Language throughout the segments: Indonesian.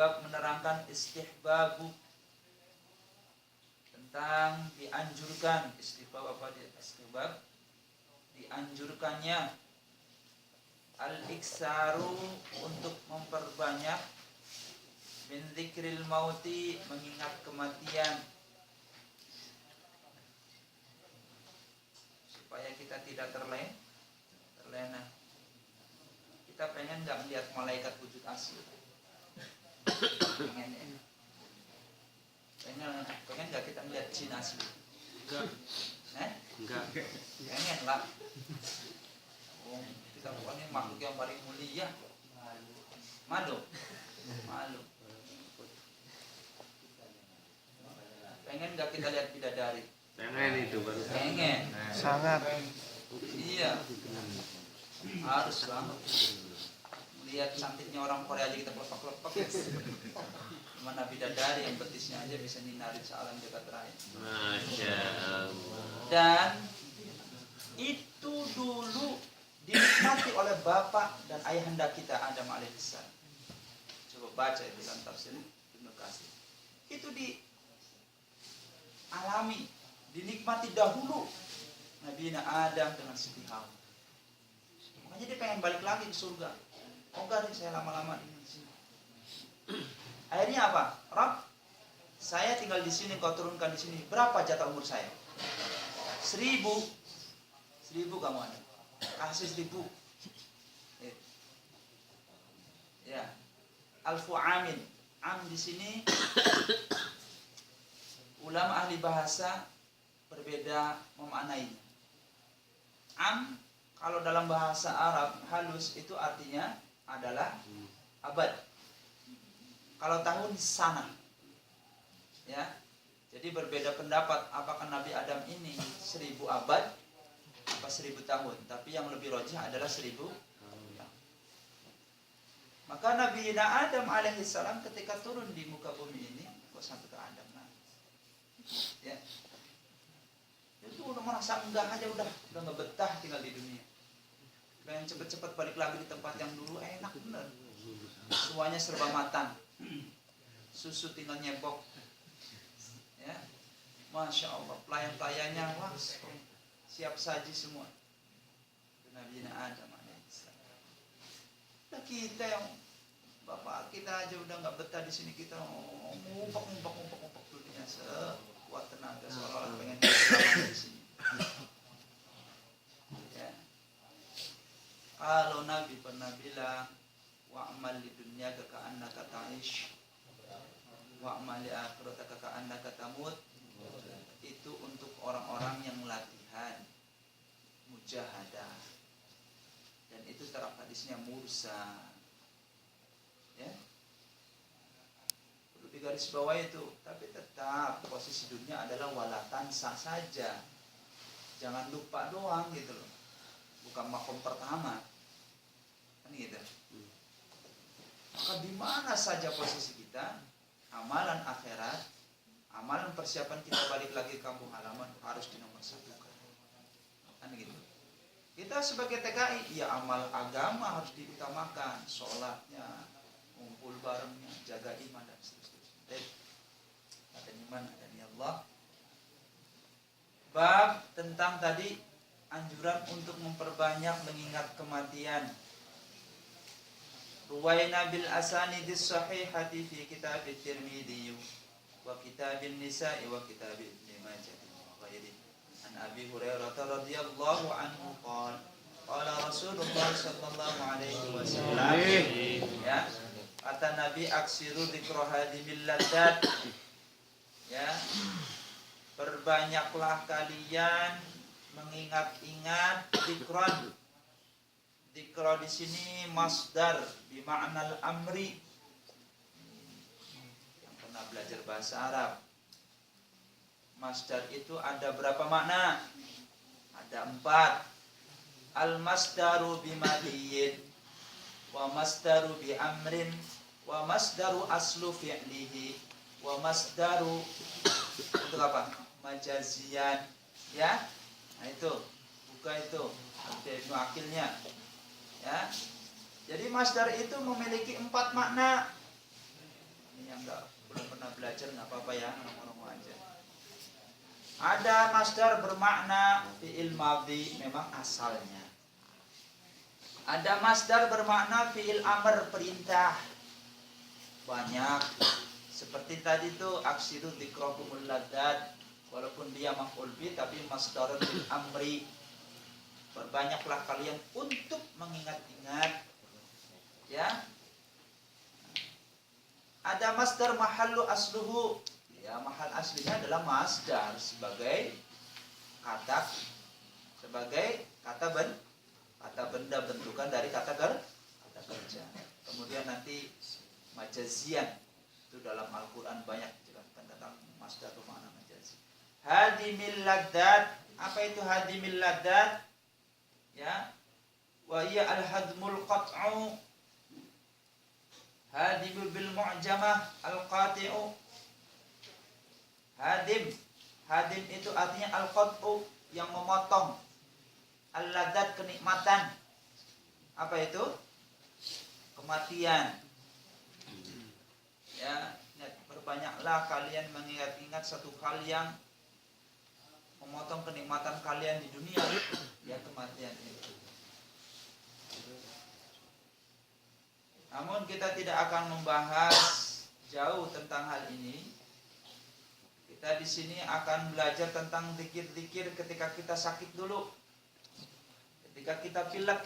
bab menerangkan istihbabu, tentang dianjurkan. Istihbab apa dia? Istihbab dianjurkannya al-iksaru, untuk memperbanyak min dzikril mauti, mengingat kematian, supaya kita tidak terlena. Kita pengen nggak melihat malaikat wujud asli? Pengen nggak kita melihat jin asli? Enggak. Pengen lah. Kita bukannya makhluk yang paling mulia. Malu. Pengen nggak kita lihat bidadari? Pengen itu baru. Pengen. Sangat. Iya. Harus banget. Lihat cantiknya orang Korea aja kita kelepek-kelepek. Mana bidadari yang betisnya aja bisa nyinarin sealam jagat raya. Masya Allah. Dan itu dulu dinikmati oleh bapak dan ayahanda kita Adam alaihissalam. Coba baca itu dalam tafsir Ibnu Katsir. Itu dialami, dinikmati dahulu Nabi Adam dengan Siti Hawa. Makanya dia pengen balik lagi ke surga. Oh enggak deh, saya lama-lama di sini. Akhirnya apa? Rabb, saya tinggal di sini, kau turunkan di sini. Berapa jatah umur saya? 1000. 1000 kamu ada. Kasih 1000. Ya. Alfu amin. Am di sini ulama ahli bahasa berbeda memaknainya. Am kalau dalam bahasa Arab halus itu artinya adalah abad. Kalau tahun sana, ya. Jadi berbeda pendapat apakah Nabi Adam ini 1000 abad apa 1000 tahun. Tapi yang lebih rajih adalah 1000 tahun. Maka Nabi Adam alaihissalam ketika turun di muka bumi ini, kok sampai ke Adam, ya. Itu udah merasa enggak aja, udah nggak betah tinggal di dunia. Pengen cepet-cepet balik lagi di tempat yang dulu enak bener. Semuanya serba matang. Susu tinggal nyebok. Ya. Masya Allah, pelayan-pelayannya wah, siap saji semua. Nabi Adam alaihissalam. Nah, kita yang bapak kita aja udah nggak betah di sini, kita ngumpuk dunia sekuat tenaga seolah-olah pengen di sini. Ya. Kalau Nabi pernah bilang wa'amal li dunyaka ka'annaka ta'ish wa'amal li akhirataka ka'annaka tamut, itu untuk orang-orang yang latihan mujahadah, dan itu taraf hadisnya mursa, ya, perlu digaris bawah itu. Tapi tetap posisi dunia adalah walatan sah saja, jangan lupa doang gitu loh, bukan makom pertama kan gitu. Maka di mana saja posisi kita, amalan akhirat, amalan persiapan kita balik lagi ke kampung halaman harus dinomorsatukan. Kan gitu. Kita sebagai TKI, ya amal agama harus diutamakan, sholatnya, ngumpul barengnya, jaga iman dan seterusnya. Ada iman, ada Allah. Bab tentang tadi anjuran untuk memperbanyak mengingat kematian. Ruwayna bil asanidis sahihati fi kitab at-Tirmidzi wa kitab an-Nisa'i wa kitab Ibnu Majah wa ghairihi. An Abi Hurairah radhiyallahu anhu qala Rasulullah sallallahu alaihi wasallam, ya, kata Nabi, aksiru dzikra hadimil ladat, ya, perbanyaklah kalian mengingat-ingat dzikran. Dzikra di sini masdar bima'nal amri. Yang pernah belajar bahasa Arab, masdar itu ada berapa makna? Ada 4. Al-masdaru bimadiyin, wa masdaru bi amrin, wa masdaru aslu fi'lihi, wa masdaru untuk apa? Majazian, ya. Nah itu, buka itu, ada Ibnu Aqilnya. Ya. Jadi masdar itu memiliki 4 makna. yang belum pernah belajar nggak apa-apa ya, ngomong-ngomong aja. Ada masdar bermakna fi'il madhi memang asalnya. Ada masdar bermakna fi'il amr, perintah. Banyak. Seperti tadi tuh aksiru dzikrakumul ladzat, walaupun dia maf'ul bi tapi masdar fil amri. Perbanyaklah kalian untuk mengingat-ingat. Ya. Ada masdar mahallu asluhu. Ya, mahal aslinya adalah masdar sebagai kata benda bentukan dari kata kerja. Kemudian nanti majazian itu dalam Al-Qur'an banyak dijelaskan tentang masdar bermakna majazi. Hadimil ladzat, apa itu hadimil ladzat? Ya. Wa hiya al-hadmul qat'u. Hadimul bil mu'jamah al-qati'u. Hadim itu artinya al-qat'u, yang memotong. Al-ladzat, kenikmatan. Apa itu? Kematian. Ya, berbanyaklah kalian mengingat-ingat satu hal yang memotong kenikmatan kalian di dunia, ya kematian itu. Namun kita tidak akan membahas jauh tentang hal ini. Kita di sini akan belajar tentang zikir-zikir ketika kita sakit dulu, ketika kita pilek,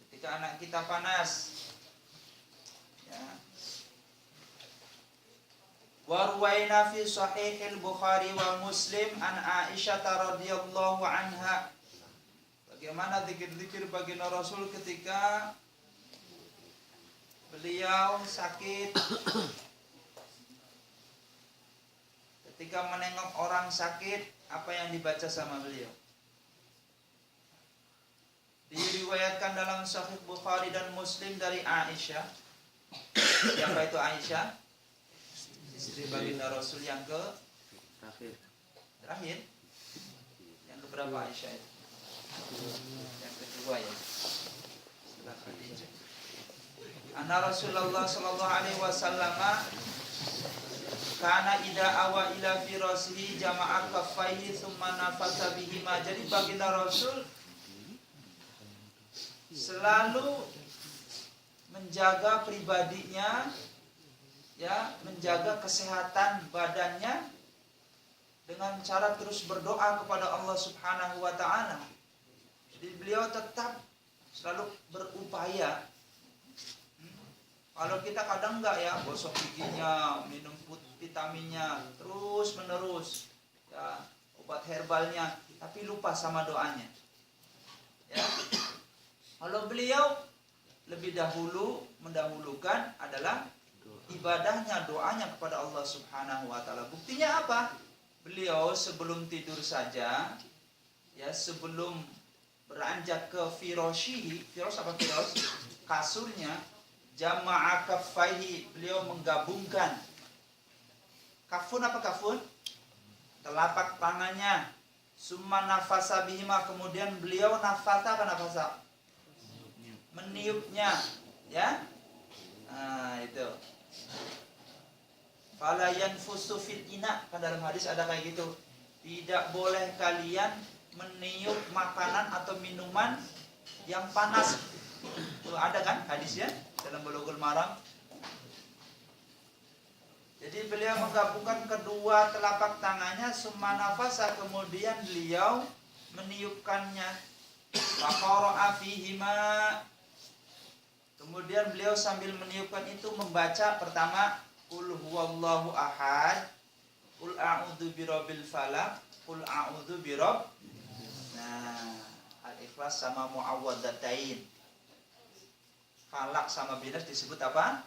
ketika anak kita panas. Ya. Wa ruwaina fi sahihil Bukhari wa Muslim an Aisyah radhiyallahu anha. Bagaimana zikir-zikir baginda Rasul ketika beliau sakit, ketika menengok orang sakit, apa yang dibaca sama beliau? Diriwayatkan dalam Sahih Bukhari dan Muslim dari Aisyah. Siapa itu Aisyah? Istri baginda Rasul yang terakhir. Yang keberapa Aisyah itu? Yang kedua ya. Setelah Khadijah. Anna Rasulullah sallallahu alaihi wasallam kana ida awa ila firasihi jama'a kaffaihi thumma nafasa bihima. Jadi baginda Rasul selalu menjaga pribadinya, ya, menjaga kesehatan badannya dengan cara terus berdoa kepada Allah Subhanahu wa taala. Jadi beliau tetap selalu berupaya. Kalau kita kadang enggak ya, gosok giginya, minum vitaminnya terus menerus, ya, obat herbalnya, tapi lupa sama doanya. Ya. Kalau beliau lebih dahulu mendahulukan adalah ibadahnya, doanya kepada Allah Subhanahu wa taala. Buktinya apa? Beliau sebelum tidur saja, ya, sebelum beranjak ke firashihi, firas apa firas? Kasurnya, jama'a kaffaihi, beliau menggabungkan. Kafun apa kafun? Telapak tangannya. Summa nafasa bihima, kemudian beliau nafasa apa nafasa? Meniupnya, ya. Nah, itu. Fala yanfusu fil ina, kan dalam hadis ada kayak gitu. Tidak boleh kalian meniup makanan atau minuman yang panas. Tuh, ada kan hadisnya dalam Bulughul Maram. Jadi beliau menggabungkan kedua telapak tangannya, summa nafasa, kemudian beliau meniupkannya. Faqara'a fihima, kemudian beliau sambil meniupkan itu membaca pertama qul huwallahu ahad, qul a'udzu birabbil falaq, qul a'udzu birabb. Nah, Al-Ikhlas sama Mu'awwadzatain. Falak sama Binas disebut apa?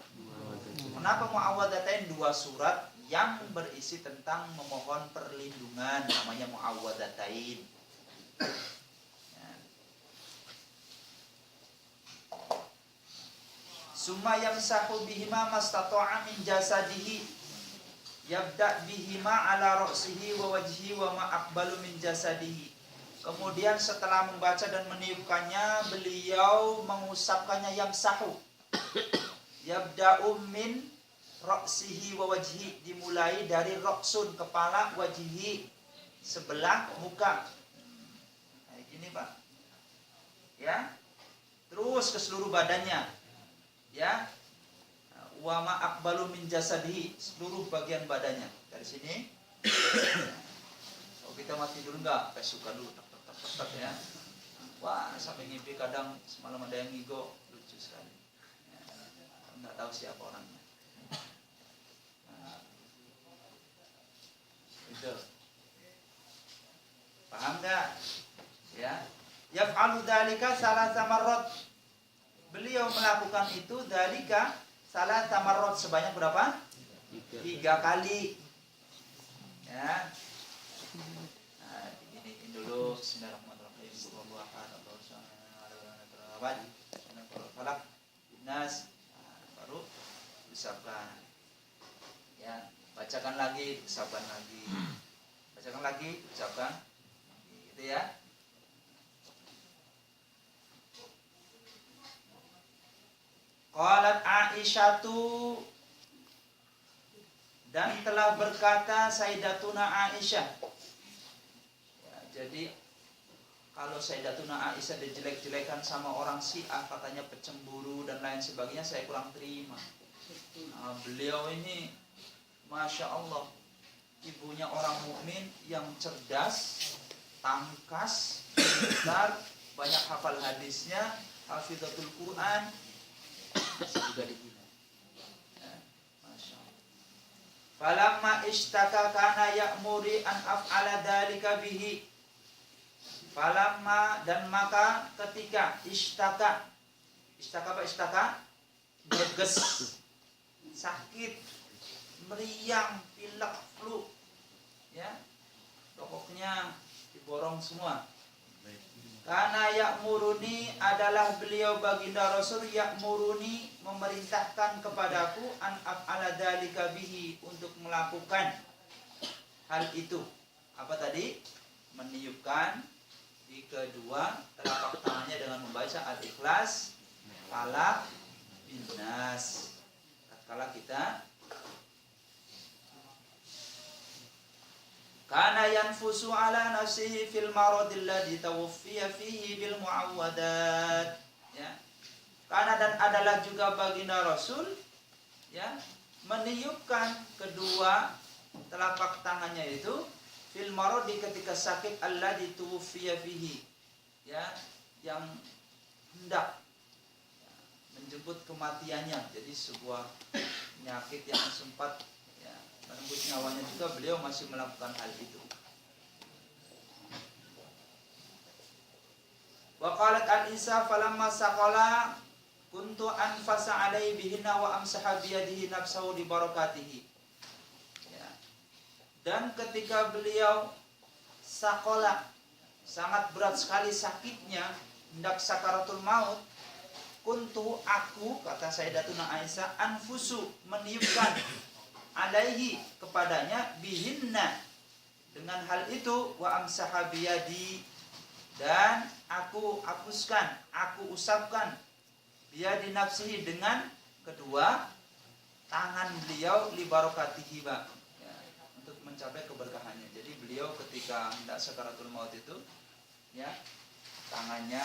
Kenapa Mu'awwadzatain? Dua surat yang berisi tentang memohon perlindungan, namanya Mu'awwadzatain. Ya. Summa yamsahu bihima mastata'a min jasadihi, yabda bihima ala ra'sihi wa wajhihi wa ma aqbalu min jasadihi. Kemudian setelah membaca dan meniupkannya, beliau mengusapkannya yamsahu. Yabda'u min ra'sihi wa wajhi, dimulai dari roksun kepala, wajhi sebelah muka. Nah, ini Pak. Ya. Terus ke seluruh badannya. Ya. Wa ma aqbalu min jasadihi, seluruh bagian badannya. Dari sini. Kalau kita mati dulu enggak, kayak suka dulu tak ya. Wah, sampai ngimpi kadang semalam ada yang ngigo, lucu sekali. Ya, enggak tahu siapa orangnya. Nah, itu. Paham enggak? Ya. Yaf'alu dzalika salasa marrat. Beliau melakukan itu dzalika salasa marrat, sebanyak berapa? 3 kali. Ya. Nah, diginiin dulu. Bismillahirrahmanirrahim. Qul ahad, Allahu samad, falaq, nas. Baru ucapkan. Ya, bacakan lagi, ucapkan lagi. Bacakan lagi, ucapkan. Gitu ya. Qalat Aisyatu, dan telah berkata Sayyidatuna Aisyah. Ya, jadi kalau Sayyidatuna Aisyah dijelek-jelekan sama orang Syiah, katanya pecemburu dan lain sebagainya, saya kurang terima. Nah, beliau ini Masya Allah, ibunya orang mukmin yang cerdas, tangkas, pintar, banyak hafal hadisnya, hafizatul Quran, juga dihina. Ya, Masya Allah. Falamma ishtaka kana ya'muri an af'ala dzalika bihi. Falamma, dan maka ketika ishtaka apa ishtaka? Berges, sakit, meriang, pilek, flu. Ya. Pokoknya diborong semua. Karena ya'muruni, adalah beliau baginda Rasul, ya'muruni, memerintahkan kepadaku, an af'ala dzalika bihi, untuk melakukan hal itu. Apa tadi? Meniupkan di kedua telapak tangannya dengan membaca Al-Ikhlas, Falaq, Bin-Nas. Tatkala kita kana yanfusu ala nafsihi fil maradil ladzi tawaffiya fihi bil muawwadat. Ya. Karena dan adalah juga baginda Rasul, ya, meniupkan kedua telapak tangannya itu fil maradi, ketika sakit, alladzi tuwfiya fihi, ya, yang hendak menjemput kematiannya. Jadi sebuah penyakit yang sempat menembus nyawanya juga, beliau masih melakukan hal itu. Wa qalat An-Nisa falamma saqala kuntu anfasa alaihi bihinna wa amsaha biyadihi nafsahu li barakatihi. Ya. Dan ketika beliau saqala, sangat berat sekali sakitnya, hendak sakaratul maut, kuntu, aku, kata Sayyidatuna Aisyah, anfusu, meniupkan, alaihi, kepadanya, bihinna, dengan hal itu, wa amsaha biyadi, dan aku hapuskan, aku usapkan, biyadi nafsihi, dengan kedua tangan beliau, li barokatihi, ya, untuk mencapai keberkahannya. Jadi beliau ketika hendak sakaratul maut itu, ya, tangannya